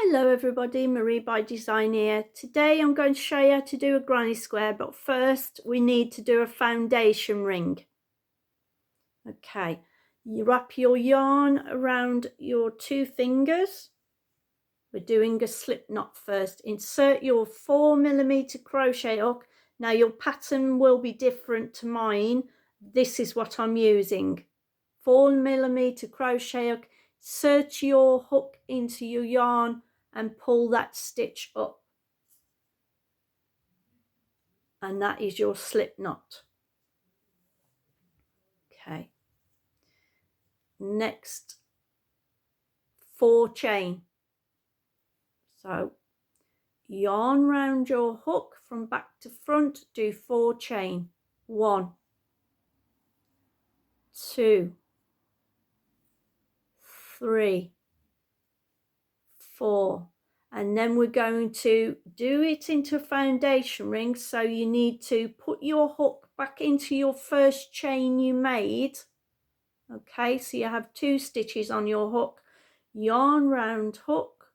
Hello everybody, Marie by Design here. Today I'm going to show you how to do a granny square, but first we need to do a foundation ring. Okay, you wrap your yarn around your 2 fingers. We're doing a slip knot first. Insert your 4mm crochet hook. Now your pattern will be different to mine. This is what I'm using. 4mm crochet hook. Insert your hook into your yarn and pull that stitch up, and that is your slip knot. Okay, next 4 chain. So yarn round your hook from back to front, do 4 chain. 1, 2, 3, 4, and then we're going to do it into a foundation ring. So you need to put your hook back into your first chain you made. Okay, so you have 2 stitches on your hook, yarn round hook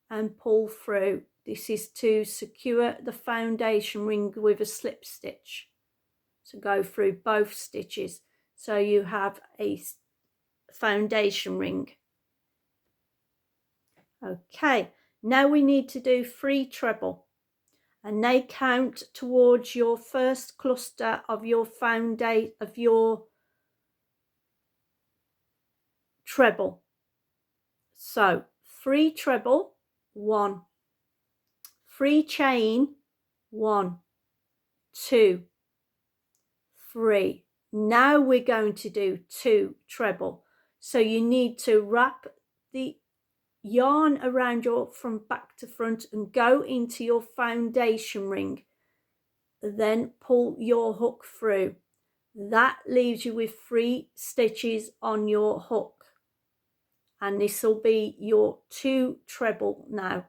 and pull through. This is to secure the foundation ring with a slip stitch. So go through both stitches so you have a foundation ring. Okay, now we need to do 3 treble, and they count towards your first cluster of your treble. So 3 treble, 1, 3 chain, 1, 2, 3. Now we're going to do 2 treble. So you need to wrap the yarn around your from back to front and go into your foundation ring. Then pull your hook through. That leaves you with 3 stitches on your hook. And this will be your 2 treble now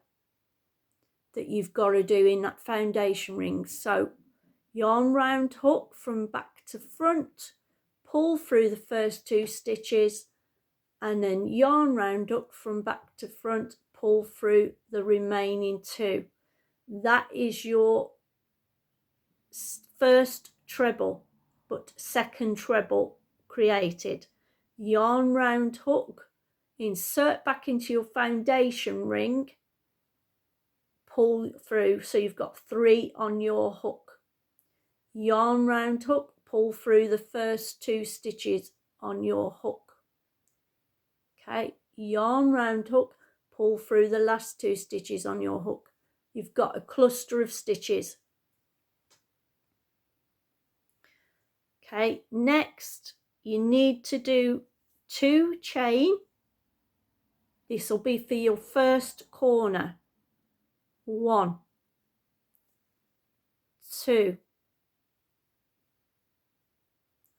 that you've got to do in that foundation ring. So yarn round hook from back to front, pull through the first 2 stitches, and then yarn round hook from back to front, pull through the remaining 2. That is your first treble, but second treble created. Yarn round hook, insert back into your foundation ring, pull through, so you've got 3 on your hook. Yarn round hook, pull through the first 2 stitches on your hook. Okay, yarn round hook, pull through the last 2 stitches on your hook. You've got a cluster of stitches. Okay, next you need to do 2 chain. This will be for your first corner. 1, 2.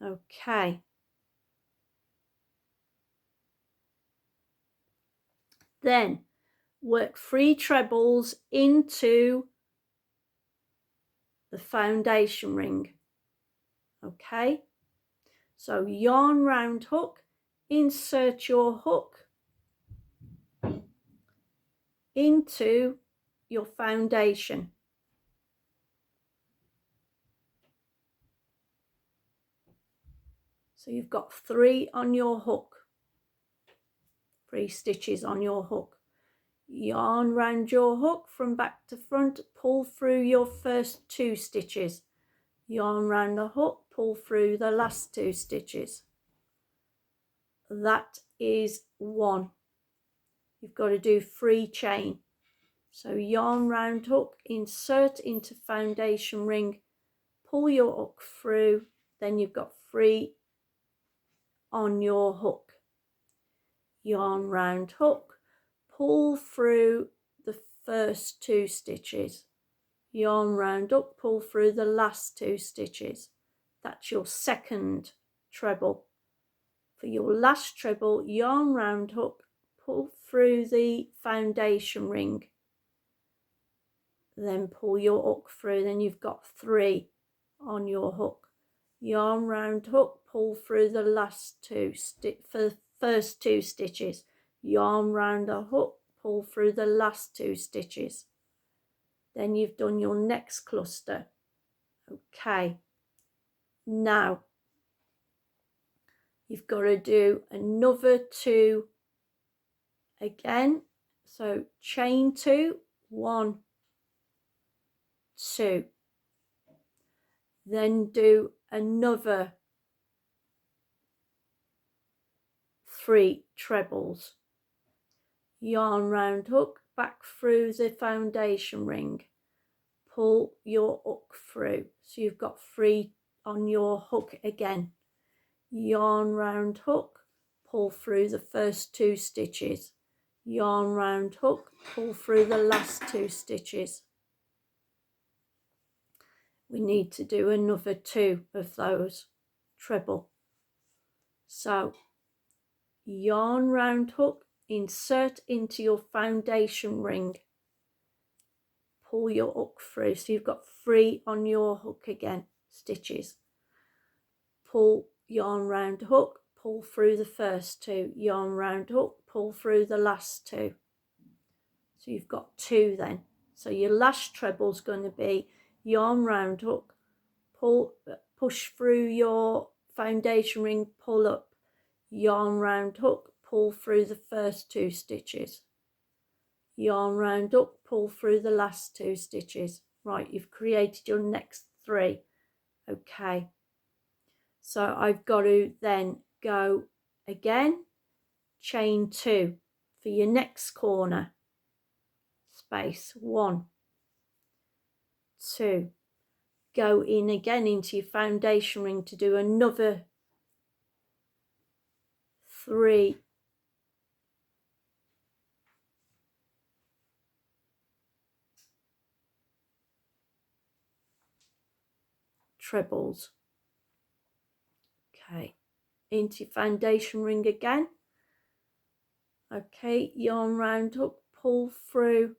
Okay. Then work 3 trebles into the foundation ring. Okay, so yarn round hook, insert your hook into your foundation. So you've got 3 on your hook, 3 stitches on your hook. Yarn round your hook from back to front, pull through your first 2 stitches. Yarn round the hook, pull through the last 2 stitches. That is 1. You've got to do 3 chain. So yarn round hook, insert into foundation ring, pull your hook through, then you've got 3 on your hook. Yarn round hook, pull through the first 2 stitches. Yarn round hook, pull through the last 2 stitches. That's your second treble. For your last treble, yarn round hook, pull through the foundation ring, then pull your hook through, then you've got 3 on your hook. Yarn round hook, pull through the last 2 for the first 2 stitches. Yarn round the hook, pull through the last 2 stitches. Then you've done your next cluster. Okay, now you've got to do another 2 again. So chain 2, 1, 2. Then do another 3 trebles. Yarn round hook, back through the foundation ring. Pull your hook through. So you've got 3 on your hook again. Yarn round hook, pull through the first 2 stitches. Yarn round hook, pull through the last 2 stitches. We need to do another 2 of those treble. So yarn round hook, insert into your foundation ring, pull your hook through. So you've got 3 on your hook again, stitches. Pull yarn round hook, pull through the first 2, yarn round hook, pull through the last 2. So you've got 2 then. So your last treble is going to be yarn round hook, push through your foundation ring, pull up, yarn round hook, pull through the first 2 stitches. Yarn round hook, pull through the last 2 stitches. Right, you've created your next 3. Okay. So I've got to then go again, chain 2 for your next corner space. 1, 2. Go in again into your foundation ring to do another 3 trebles. Okay, into your foundation ring again. Okay, yarn round up, pull through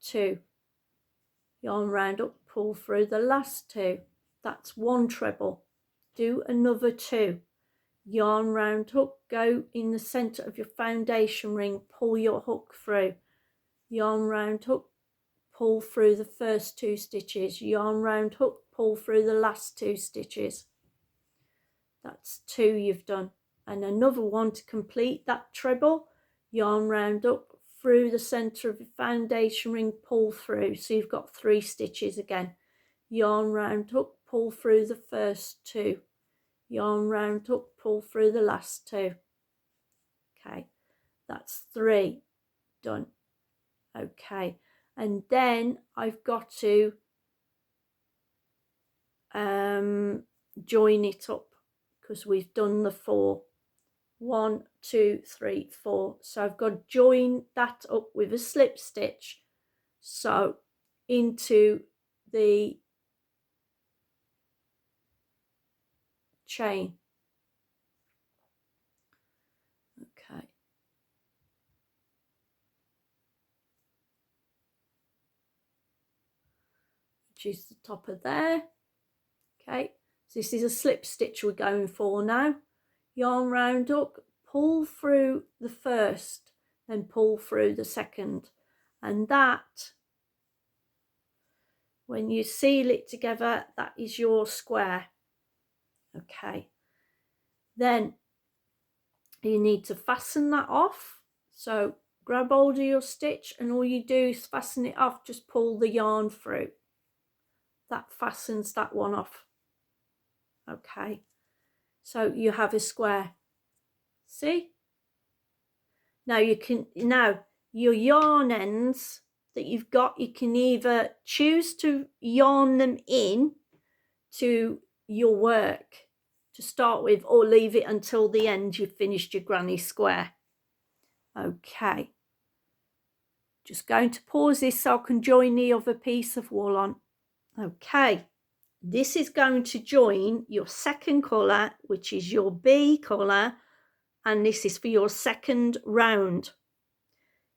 2. Yarn round up, pull through the last 2. That's 1 treble. Do another 2. Yarn round hook, go in the center of your foundation ring, pull your hook through. Yarn round hook, pull through the first 2 stitches. Yarn round hook, pull through the last 2 stitches. That's 2 you've done. And another 1 to complete that treble. Yarn round up through the center of your foundation ring, pull through. So you've got 3 stitches again. Yarn round hook, pull through the first 2. Yarn round hook, pull through the last 2. Okay, that's 3 done. Okay, and then I've got to join it up because we've done the 4. 1, 2, 3, 4. So I've got to join that up with a slip stitch. So into the chain. Okay. Which is the top of there. Okay. So this is a slip stitch we're going for now. Yarn round up, pull through the first, then pull through the second. And that, when you seal it together, that is your square. Okay. Then you need to fasten that off. So grab hold of your stitch and all you do is fasten it off, just pull the yarn through. That fastens that one off. Okay. So you have a square. See? Now your yarn ends that you've got, you can either choose to yarn them in to your work to start with, or leave it until the end you've finished your granny square. Okay. Just going to pause this so I can join the other piece of wool on. Okay. This is going to join your second colour, which is your bee colour, and this is for your second round.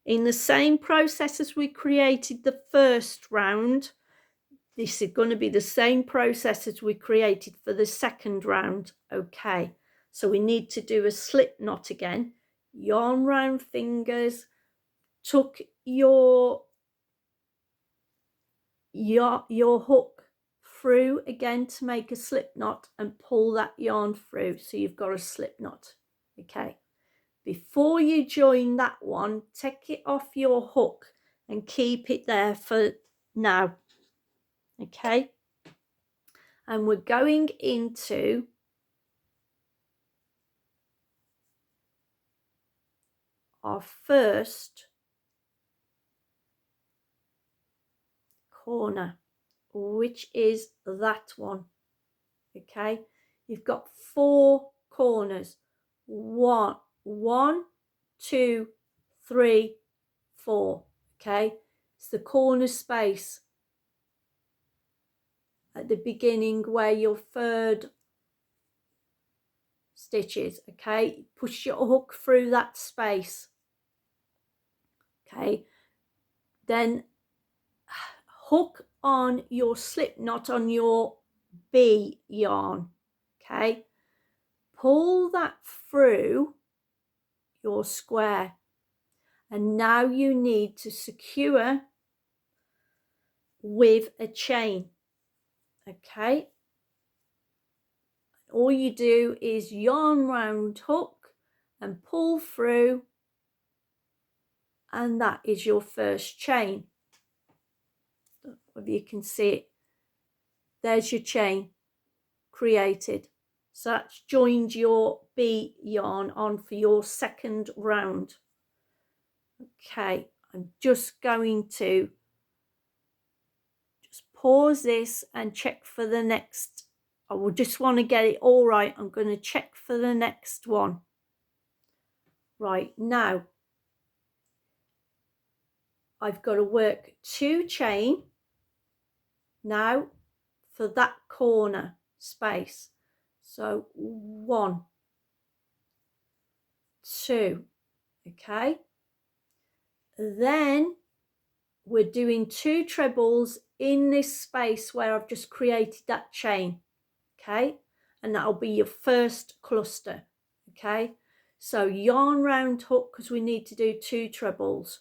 In the same process as we created the first round, this is going to be the same process as we created for the second round. Okay, so we need to do a slip knot again. Yarn round fingers, tuck your hook through again to make a slip knot and pull that yarn through so you've got a slip knot. Okay, before you join that one, take it off your hook and keep it there for now. Okay, and we're going into our first corner, which is that one. Okay, you've got 4 corners. 1, 2, 3, 4. Okay, it's the corner space at the beginning where your third stitch is. Okay, push your hook through that space. Okay, then hook on your slip knot on your B yarn. Okay, pull that through your square, and now you need to secure with a chain. Okay, all you do is yarn round, hook and pull through, and that is your first chain. If you can see it, there's your chain created. So that's joined your B yarn on for your second round. Okay, I'm just going to just pause this and check for the next. I will just want to get it all right. I'm going to check for the next one. Right, now I've got to work 2 chain now for that corner space. So 1, 2, okay. Then we're doing 2 trebles in this space where I've just created that chain, okay, and that'll be your first cluster. Okay, so yarn round, hook, because we need to do 2 trebles.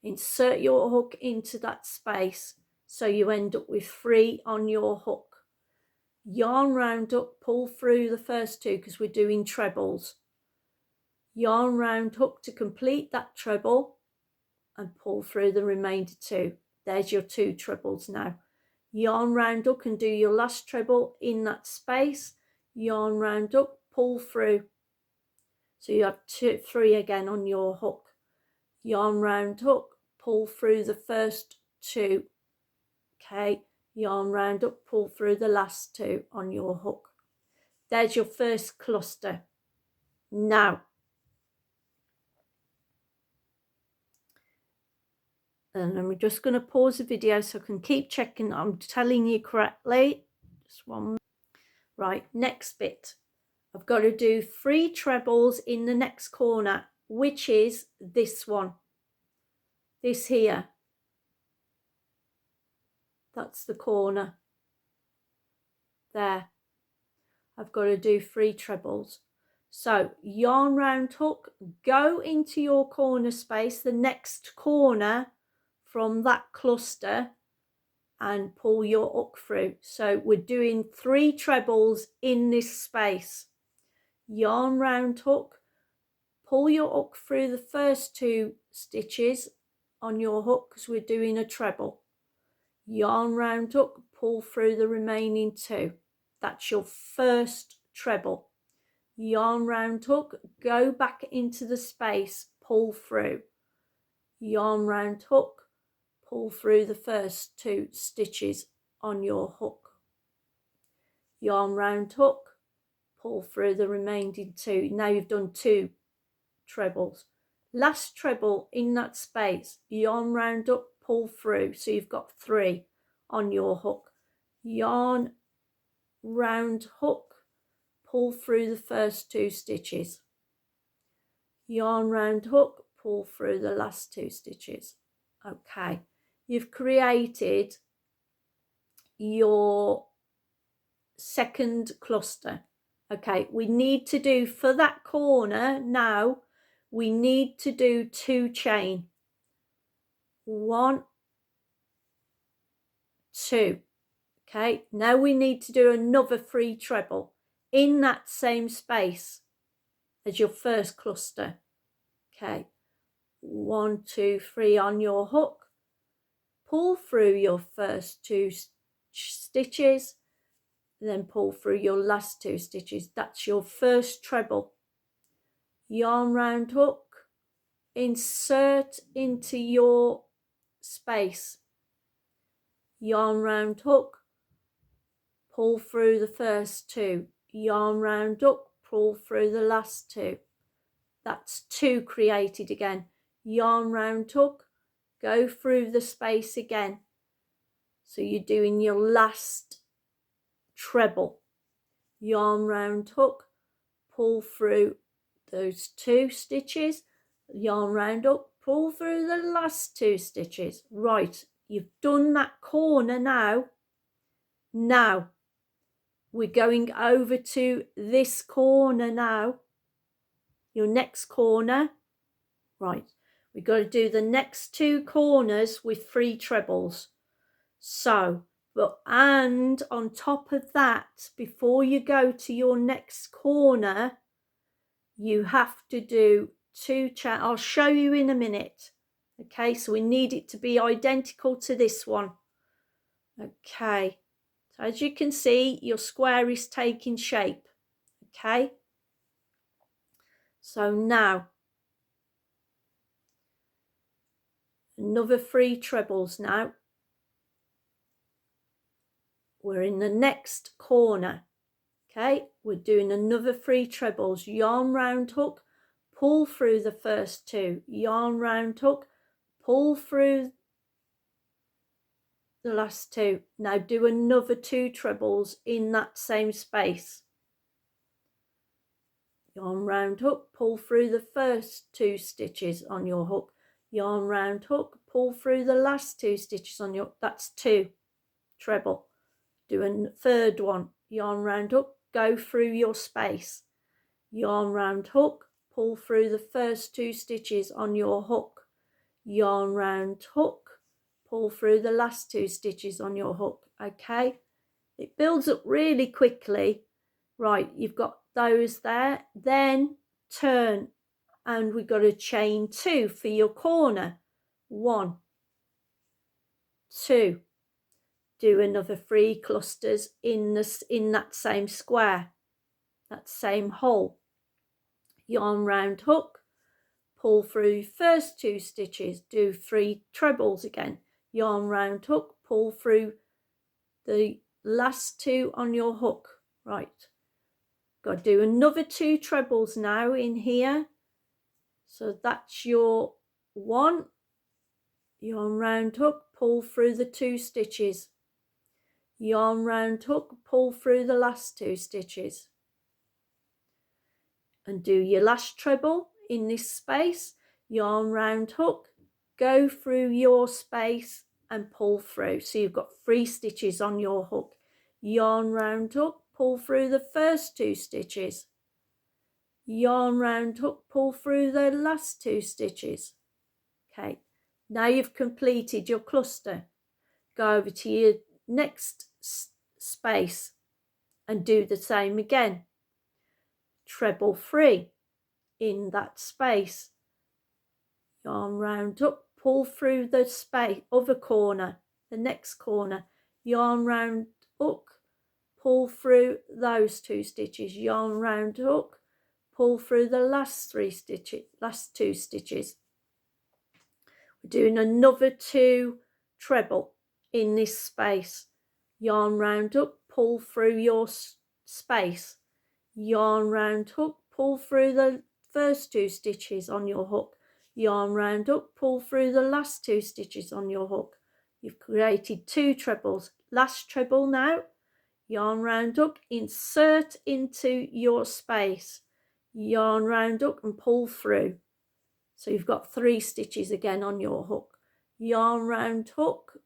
Insert your hook into that space so you end up with 3 on your hook. Yarn round, hook, pull through the first 2 because we're doing trebles. Yarn round, hook to complete that treble and pull through the remainder 2. There's your 2 trebles now. Yarn round, hook and do your last treble in that space. Yarn round, hook, pull through. So you have 3 again on your hook. Yarn round, hook, pull through the first 2. Okay, yarn round, hook, pull through the last 2 on your hook. There's your first cluster. Now, and I'm just going to pause the video so I can keep checking that I'm telling you correctly. Just one. Right, next bit. I've got to do 3 trebles in the next corner, which is this one. This here. That's the corner. There. I've got to do 3 trebles. So yarn round, hook, go into your corner space, the next corner from that cluster, and pull your hook through. So we're doing 3 trebles in this space. Yarn round, hook, pull your hook through the first 2 stitches on your hook because we're doing a treble. Yarn round, hook, pull through the remaining 2. That's your first treble. Yarn round, hook, go back into the space, pull through. Yarn round, hook, pull through the first 2 stitches on your hook. Yarn round, hook, pull through the remaining 2. Now you've done 2 trebles. Last treble in that space, yarn round, up, pull through, so you've got 3 on your hook. Yarn round, hook, pull through the first 2 stitches. Yarn round, hook, pull through the last 2 stitches. Okay, you've created your second cluster. Okay, we need to do for that corner now, we need to do 2 chain. 1, 2. Okay, now we need to do another 3 treble in that same space as your first cluster. Okay, 1, 2, 3 on your hook. Pull through your first 2 stitches, then pull through your last 2 stitches. That's your first treble. Yarn round hook, insert into your space. Yarn round hook, pull through the first 2. Yarn round hook, pull through the last 2. That's 2 created again. Yarn round hook, go through the space again. So you're doing your last treble. Yarn round hook, pull through those 2 stitches, yarn round hook, pull through the last 2 stitches. Right, you've done that corner now. Now we're going over to this corner now. Your next corner. Right, we've got to do the next 2 corners with 3 trebles. So, and on top of that, before you go to your next corner, you have to do 2 chain. I'll show you in a minute. Okay, so we need it to be identical to this one. Okay, so as you can see, your square is taking shape. Okay, so now another 3 trebles now. We're in the next corner. Okay, we're doing another 3 trebles. Yarn round hook, pull through the first 2. Yarn round hook, pull through the last 2. Now do another 2 trebles in that same space. Yarn round hook, pull through the first 2 stitches on your hook. Yarn round hook, pull through the last 2 stitches on your, that's 2 treble. Do a third one. Yarn round hook, go through your space. Yarn round hook, pull through the first 2 stitches on your hook. Yarn round hook, pull through the last 2 stitches on your hook. Okay, it builds up really quickly. Right, you've got those there, then turn, and we've got a chain 2 for your corner. 1, 2. Do another 3 clusters in that same square, that same hole. Yarn round hook, pull through first 2 stitches, do 3 trebles again. Yarn round hook, pull through the last 2 on your hook. Right, got to do another 2 trebles now in here. So that's your 1. Yarn round hook, pull through the 2 stitches. Yarn round hook, pull through the last 2 stitches. And do your last treble in this space. Yarn round hook, go through your space and pull through. So you've got 3 stitches on your hook. Yarn round hook, pull through the first 2 stitches. Yarn round hook, pull through the last 2 stitches. Okay, now you've completed your cluster. Go over to your next space and do the same again. Treble 3 in that space. Yarn round up, pull through the space, other corner, the next corner. Yarn round hook, pull through those 2 stitches. Yarn round hook, pull through the last 2 stitches. We're doing another 2 treble in this space. Yarn round up, pull through your space. Yarn round hook, pull through the first 2 stitches on your hook. Yarn round up, pull through the last 2 stitches on your hook. You've created 2 trebles. Last treble now. Yarn round up, insert into your space. Yarn round up and pull through. So you've got 3 stitches again on your hook. Yarn round hook.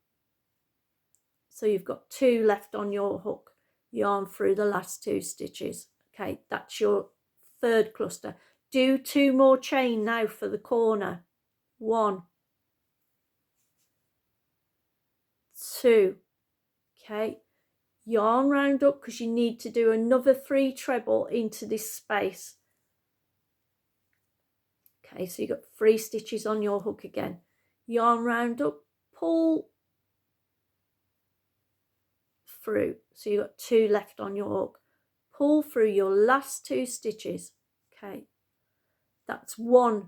So you've got 2 left on your hook. Yarn through the last 2 stitches. Okay, that's your third cluster. Do 2 more chain now for the corner. 1, 2. Okay, yarn round up because you need to do another 3 treble into this space. Okay, so you've got 3 stitches on your hook again. Yarn round up, pull through. So you've got 2 left on your hook. Pull through your last 2 stitches. Okay, that's 1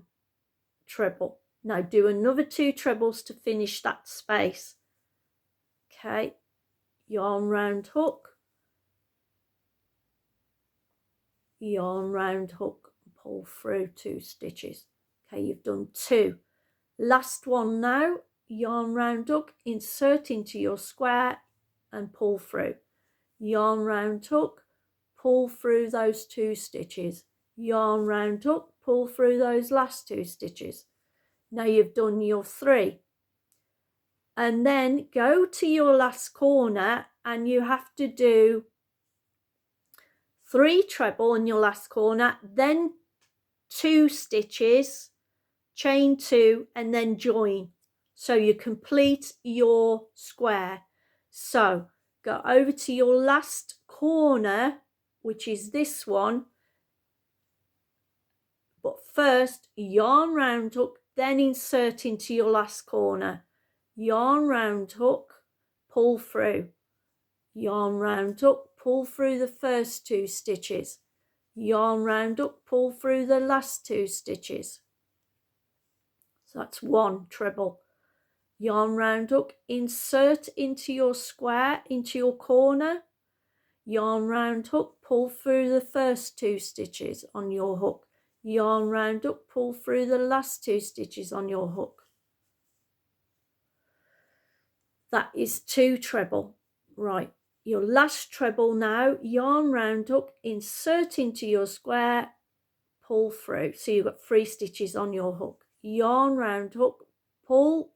treble. Now do another 2 trebles to finish that space. Okay, yarn round hook, yarn round hook, pull through 2 stitches. Okay, you've done 2. Last one now, yarn round hook, insert into your square and pull through. Yarn round hook, pull through those 2 stitches. Yarn round hook, pull through those last 2 stitches. Now you've done your 3. And then go to your last corner and you have to do 3 treble in your last corner, then 2 stitches, chain 2 and then join. So you complete your square. So go over to your last corner, which is this one, but first yarn round hook, then insert into your last corner. Yarn round hook, pull through. Yarn round hook, pull through the first 2 stitches. Yarn round hook, pull through the last 2 stitches. So that's 1 treble. Yarn round hook, insert into your square, into your corner. Yarn round hook, pull through the first 2 stitches on your hook. Yarn round hook, pull through the last 2 stitches on your hook. That is 2 treble. Right, your last treble now, yarn round hook, insert into your square, pull through. So you've got 3 stitches on your hook. Yarn round hook, pull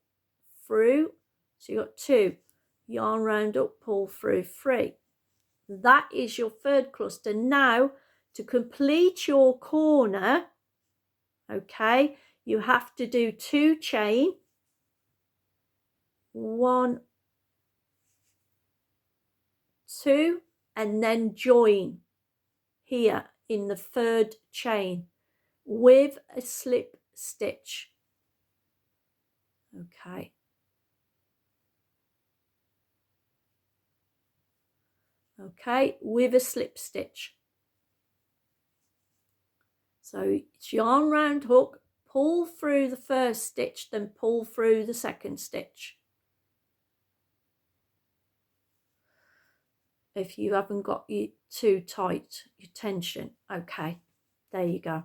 through. So you've got 2. Yarn round hook, pull through 3. That is your 3rd cluster. Now to complete your corner, okay, you have to do 2 chain, 1, 2, and then join here in the 3rd chain with a slip stitch. Okay. Okay, with a slip stitch. So it's yarn round hook, pull through the 1st stitch, then pull through the 2nd stitch. If you haven't got you too tight, your tension. Okay, there you go.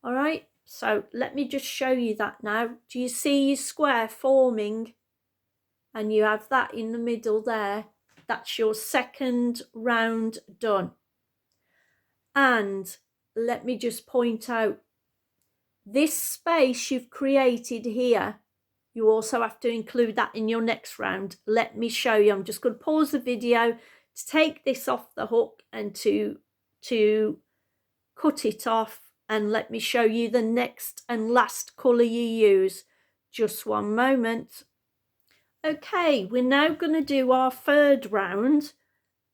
All right, so let me just show you that now. Do you see your square forming? And you have that in the middle there. That's your 2nd round done. And let me just point out, this space you've created here, you also have to include that in your next round. Let me show you. I'm just going to pause the video to take this off the hook and to cut it off, and let me show you the next and last colour you use. Just one moment. Okay, we're now going to do our 3rd round.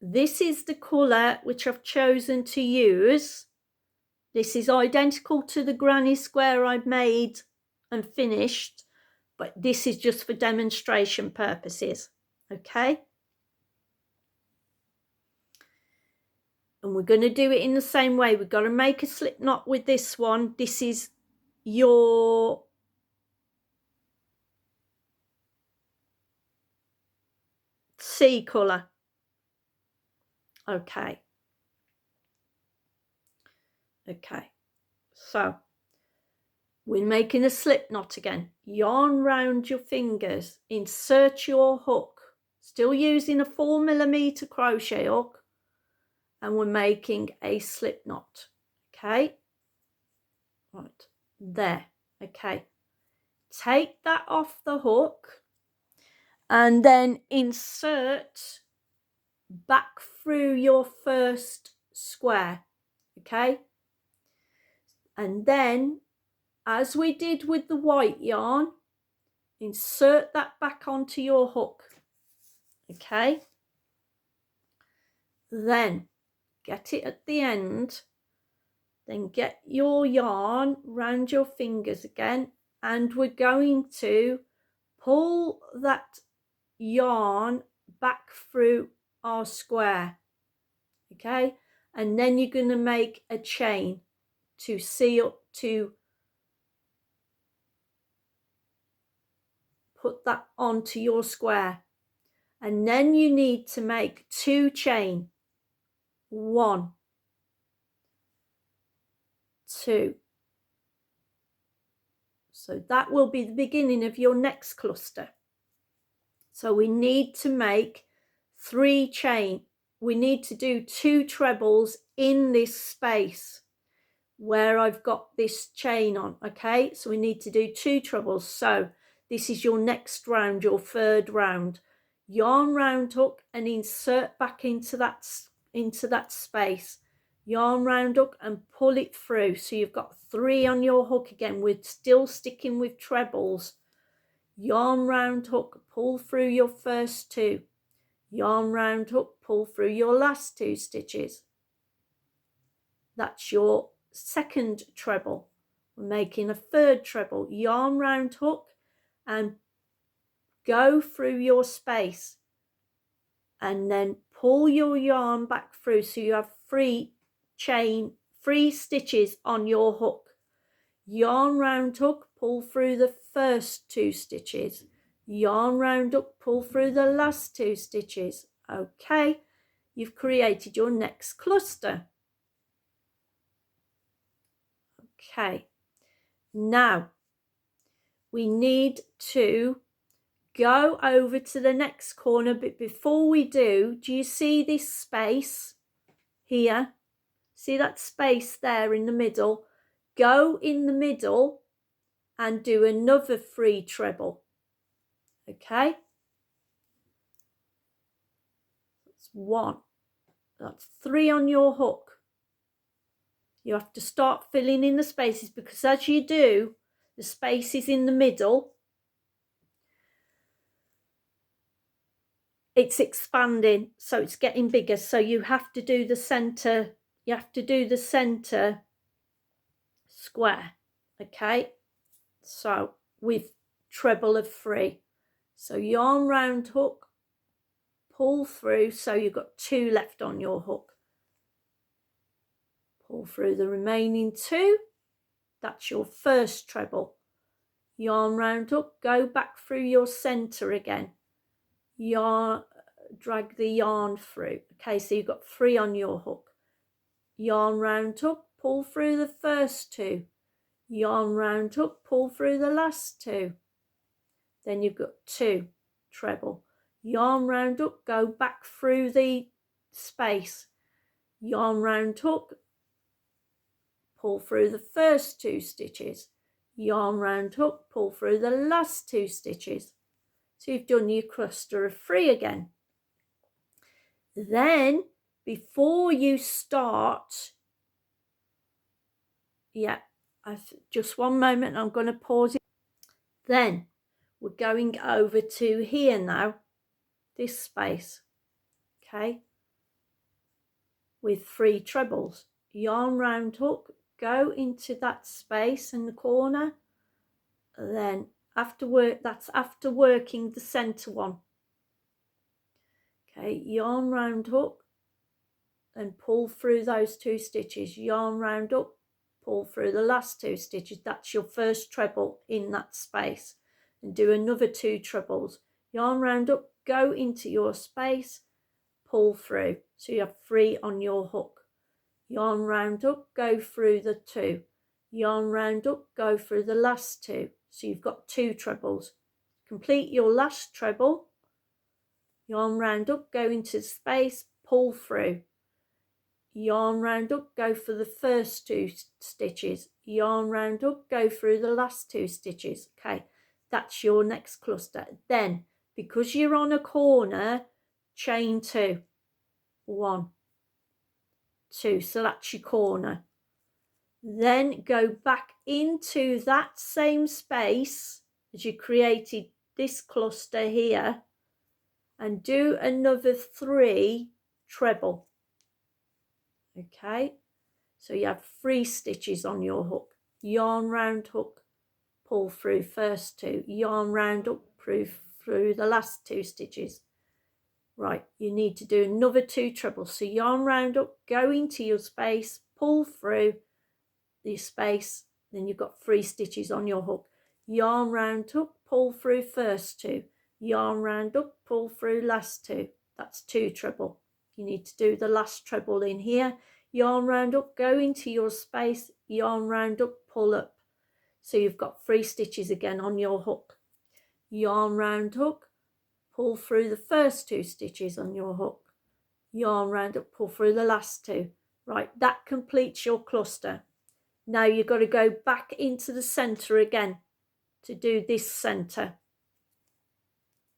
This is the colour which I've chosen to use. This is identical to the granny square I've made and finished, but this is just for demonstration purposes, okay? And we're going to do it in the same way. We've got to make a slip knot with this one. This is your sea colour. Okay. Okay. So we're making a slip knot again. Yarn round your fingers. Insert your hook. Still using a 4mm crochet hook. And we're making a slip knot. Okay. Right. There. Okay. Take that off the hook. And then insert back through your 1st square. Okay. And then, as we did with the white yarn, insert that back onto your hook. Okay, then get it at the end, then get your yarn round your fingers again, and we're going to pull that yarn back through our square. Okay, and then you're going to make a chain to seal, to put that onto your square. And then you need to make 2 chain, 1, 2. So that will be the beginning of your next cluster. So we need to make 3 chain. We need to do 2 trebles in this space where I've got this chain on. Okay, so we need to do 2 trebles. So this is your next round, your 3rd round. Yarn round hook and insert back into that space. Yarn round hook and pull it through. So you've got 3 on your hook again. We're still sticking with trebles. Yarn round hook, pull through your first 2. Yarn round hook, pull through your last 2 stitches. That's your 2nd treble. We're making a 3rd treble. Yarn round hook and go through your space, and then pull your yarn back through so you have 3 stitches on your hook. Yarn round hook, pull through the first 2 stitches. Yarn round hook, pull through the last 2 stitches. Okay, you've created your next cluster. Okay, now we need to go over to the next corner, but before we do you see this space here? See that space there in the middle? Go in the middle and do another 3 treble. Okay, that's 1, that's 3 on your hook. You have to start filling in the spaces, because as you do, the spaces in the middle, it's expanding, so it's getting bigger. So you have to do the center, square. Okay, so with treble of 3. So yarn round hook, pull through, so you've got 2 left on your hook. Pull through the remaining 2. That's your first treble. Yarn round hook, go back through your center again. Drag the yarn through. Okay, so you've got 3 on your hook. Yarn round hook, pull through the first 2. Yarn round hook, pull through the last 2. Then you've got 2 treble. Yarn round hook, go back through the space. Yarn round hook, pull through the first 2 stitches. Yarn round hook, pull through the last 2 stitches. So you've done your cluster of 3 again. Then before you start, just one moment, I'm going to pause it. Then we're going over to here now, this space, okay, with 3 trebles. Yarn round hook, go into that space in the corner. Then that's after working the center one. Okay, yarn round hook and pull through those 2 stitches. Yarn round hook, pull through the last 2 stitches. That's your first treble in that space. And do another 2 trebles. Yarn round hook, go into your space, pull through. So you have 3 on your hook. Yarn round hook, go through the 2. Yarn round hook, go through the last 2. So you've got 2 trebles. Complete your last treble. Yarn round hook, go into space, pull through. Yarn round hook, go for the first 2 stitches. Yarn round hook, go through the last 2 stitches. Okay, that's your next cluster. Then, because you're on a corner, chain 2. 1, 2, so that's your corner. Then go back into that same space as you created this cluster here and do another 3 treble. Okay, so you have 3 stitches on your hook. Yarn round hook, pull through first 2, yarn round up, pull through the last 2 stitches. Right, you need to do another 2 trebles. So yarn round up, go into your space, pull through the space, then you've got 3 stitches on your hook. Yarn round up, pull through first 2, yarn round up, pull through last 2. That's 2 treble. You need to do the last treble in here. Yarn round up, go into your space, yarn round up, pull up. So you've got 3 stitches again on your hook. Yarn round hook, pull through the first 2 stitches on your hook. Yarn round up, pull through the last 2. Right, that completes your cluster. Now you've got to go back into the center again to do this center.